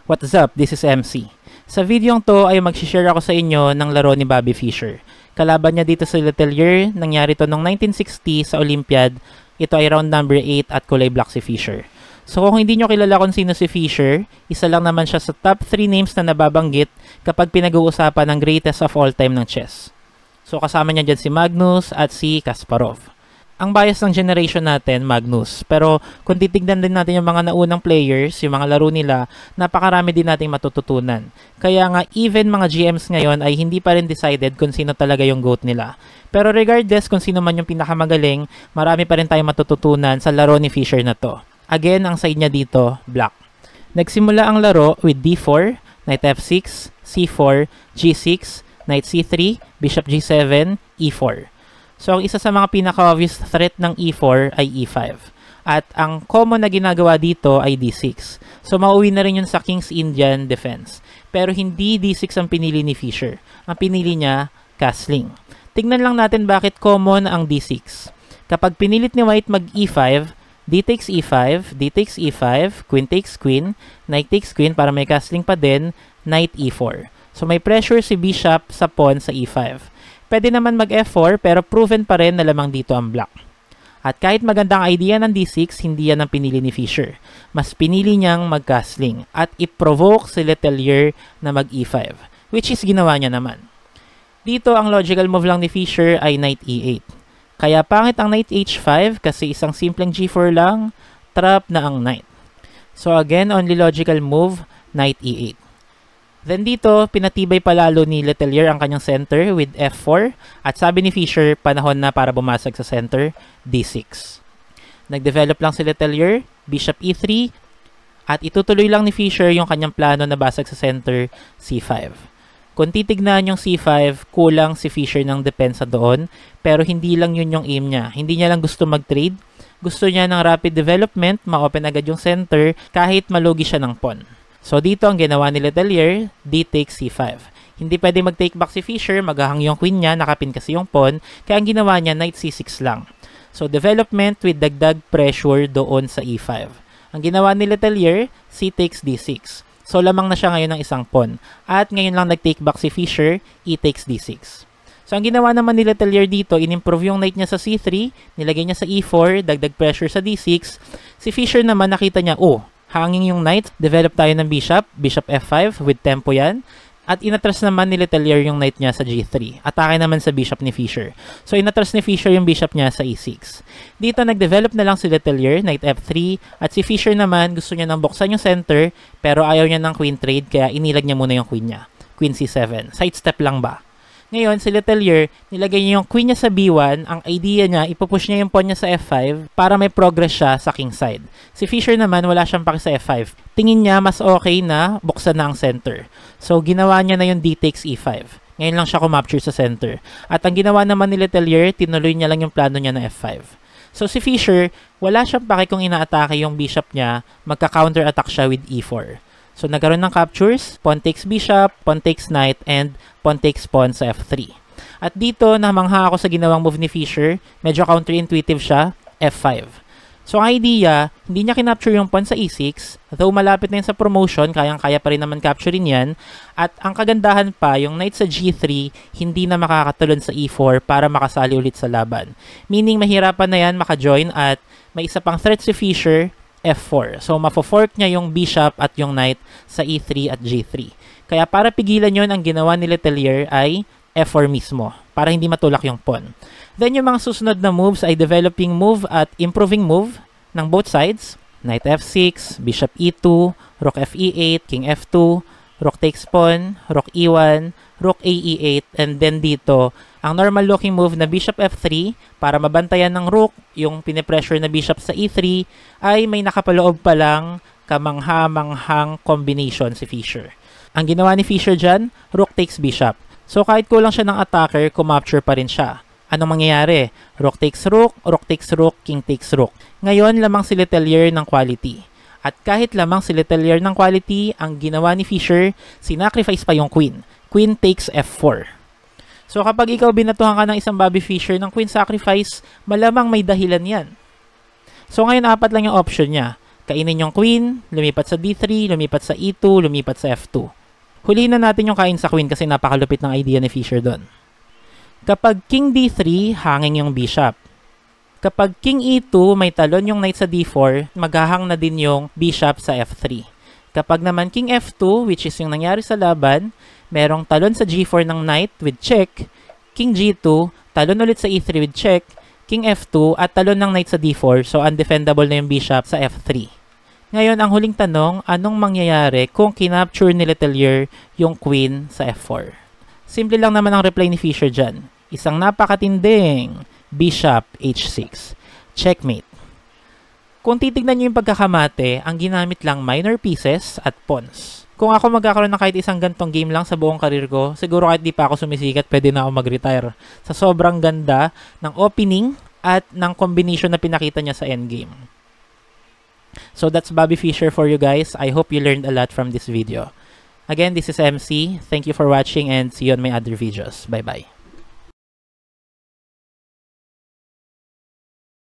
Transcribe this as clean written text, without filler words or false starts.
What's up? This is MC. Sa videong to ay mag-share ako sa inyo ng laro ni Bobby Fischer. Kalaban niya dito sa Letelier, nangyari to noong 1960 sa Olympiad. Ito ay round number 8 at kulay black si Fischer. So kung hindi nyo kilala kung sino si Fischer, isa lang naman siya sa top 3 names na nababanggit kapag pinag-uusapan ng greatest of all time ng chess. So kasama niya dyan si Magnus at si Kasparov. Ang bias ng generation natin, Magnus. Pero kung titignan din natin yung mga naunang players, yung mga laro nila, napakarami din nating matututunan. Kaya nga, even mga GMs ngayon ay hindi pa rin decided kung sino talaga yung GOAT nila. Pero regardless kung sino man yung pinakamagaling, marami pa rin tayong matututunan sa laro ni Fischer na to. Again, ang side niya dito, black. Nagsimula ang laro with D4, Knight F6, C4, G6, Knight C3, Bishop G7, E4. So, ang isa sa mga pinaka-obvious threat ng E4 ay E5. At ang common na ginagawa dito ay D6. So, mauwi na rin yun sa King's Indian defense. Pero hindi D6 ang pinili ni Fischer. Ang pinili niya, castling. Tignan lang natin bakit common ang D6. Kapag pinilit ni White mag E5, D takes E5, D takes E5, Queen takes Queen, Knight takes Queen para may castling pa din, Knight E4. So, may pressure si Bishop sa pawn sa E5. Pwede naman mag F4 pero proven pa rin na lamang dito ang black. At kahit magandang idea ng D6, hindi yan ang pinili ni Fischer. Mas pinili niyang mag-castling at i-provoke si Letelier na mag E5, which is ginawa niya naman. Dito ang logical move lang ni Fischer ay Knight E8. Kaya pangit ang Knight H5 kasi isang simpleng G4 lang, trap na ang Knight. So again, only logical move, Knight E8. Then dito, pinatibay palalo ni Letelier ang kanyang center with F4 at sabi ni Fischer, panahon na para bumasag sa center, D6. Nag-develop lang si Letelier, Bishop E3 at itutuloy lang ni Fischer yung kanyang plano na basag sa center, C5. Kung titignan yung C5, kulang si Fischer ng depensa doon pero hindi lang yun yung aim niya. Hindi niya lang gusto mag-trade. Gusto niya ng rapid development, ma-open agad yung center kahit malugi siya ng pawn. So dito ang ginawa ni Letelier, D takes C5. Hindi pwede mag-take back si Fischer, maghahang yung queen niya, nakapin kasi yung pawn, kaya ang ginawa niya, Knight C6 lang. So development with dagdag pressure doon sa E5. Ang ginawa ni Letelier, C takes D6. So lamang na siya ngayon ng isang pawn. At ngayon lang nag-take back si Fischer, E takes D6. So ang ginawa naman ni Letelier dito, in-improve yung knight niya sa C3, nilagay niya sa E4, dagdag pressure sa D6. Si Fischer naman nakita niya, hanging yung knight, develop tayo ng bishop, bishop F5 with tempo yan. At inatras naman ni Letelier yung knight niya sa G3. Atake naman sa bishop ni Fischer. So inatras ni Fischer yung bishop niya sa E6. Dito nag-develop na lang si Letelier, knight F3. At si Fischer naman gusto niya nang buksan yung center pero ayaw niya ng queen trade kaya inilag niya muna yung queen niya. Queen C7. Sidestep lang ba? Ngayon, si Letelier, nilagay niya yung queen niya sa B1. Ang idea niya, ipupush niya yung pawn niya sa F5 para may progress siya sa king side. Si Fischer naman, wala siyang paki sa F5. Tingin niya, mas okay na buksan na ang center. So, ginawa niya na yung D takes E5. Ngayon lang siya kumapture sa center. At ang ginawa naman ni Letelier, tinuloy niya lang yung plano niya na F5. So, si Fischer, wala siyang paki kung inaatake yung bishop niya, magka-counter-attack siya with E4. So, nagkaroon ng captures, pawn takes bishop, pawn takes knight, and pawn takes pawn sa F3. At dito, namangha ako sa ginawang move ni Fischer. Medyo counterintuitive siya, F5. So, ang idea, hindi niya kinapture yung pawn sa E6. Though malapit na yun sa promotion, kayang-kaya pa rin naman capturein yan. At ang kagandahan pa, yung knight sa G3, hindi na makakatulon sa E4 para makasali ulit sa laban. Meaning, mahirapan na yan maka-join at may isa pang threat si Fischer, F4. So, mafo-fork niya yung bishop at yung knight sa E3 at G3. Kaya para pigilan yon ang ginawa ni Letelier ay F4 mismo para hindi matulak yung pawn. Then, yung mga susunod na moves ay developing move at improving move ng both sides. Knight F6, Bishop E2, Rook Fe8, King F2, Rook takes pawn, Rook E1, Rook AE8, and then dito, ang normal looking move na Bishop F3 para mabantayan ng Rook, yung pinipressure na Bishop sa E3, ay may nakapaloob pa lang kamangha-manghang combination si Fischer. Ang ginawa ni Fischer dyan, Rook takes Bishop. So kahit kulang siya ng attacker, kumapture pa rin siya. Anong mangyayari? Rook takes Rook, Rook takes Rook, King takes Rook. Ngayon, lamang si Letelier ng quality. At kahit lamang si Letelier ng quality, ang ginawa ni Fischer, sinacrifice pa yung Queen. Queen takes F4. So kapag ikaw binatuhan ka ng isang Bobby Fischer ng Queen sacrifice, malamang may dahilan yan. So ngayon, 4 lang yung option niya. Kainin yung queen, lumipat sa d3, lumipat sa e2, lumipat sa f2. Huliin na natin yung kain sa queen kasi napakalupit ng idea ni Fischer doon. Kapag king d3, hanging yung bishop. Kapag king e2, may talon yung knight sa d4, maghahang na din yung bishop sa f3. Kapag naman king f2, which is yung nangyari sa laban, merong talon sa g4 ng knight with check, king g2, talon ulit sa e3 with check, king f2, at talon ng knight sa d4, so undefendable na yung bishop sa f3. Ngayon, ang huling tanong, anong mangyayari kung kinapture ni Letelier yung queen sa f4? Simple lang naman ang reply ni Fischer dyan. Isang napakatinding bishop h6. Checkmate. Kung titignan nyo yung pagkakamate, ang ginamit lang minor pieces at pawns. Kung ako magkakaroon ng kahit isang gantong game lang sa buong karir ko, siguro kahit di pa ako sumisikat, pwede na ako mag-retire. Sa sobrang ganda ng opening at ng combination na pinakita niya sa endgame. So that's Bobby Fischer for you guys. I hope you learned a lot from this video. Again, this is MC. Thank you for watching and see you on my other videos. Bye-bye.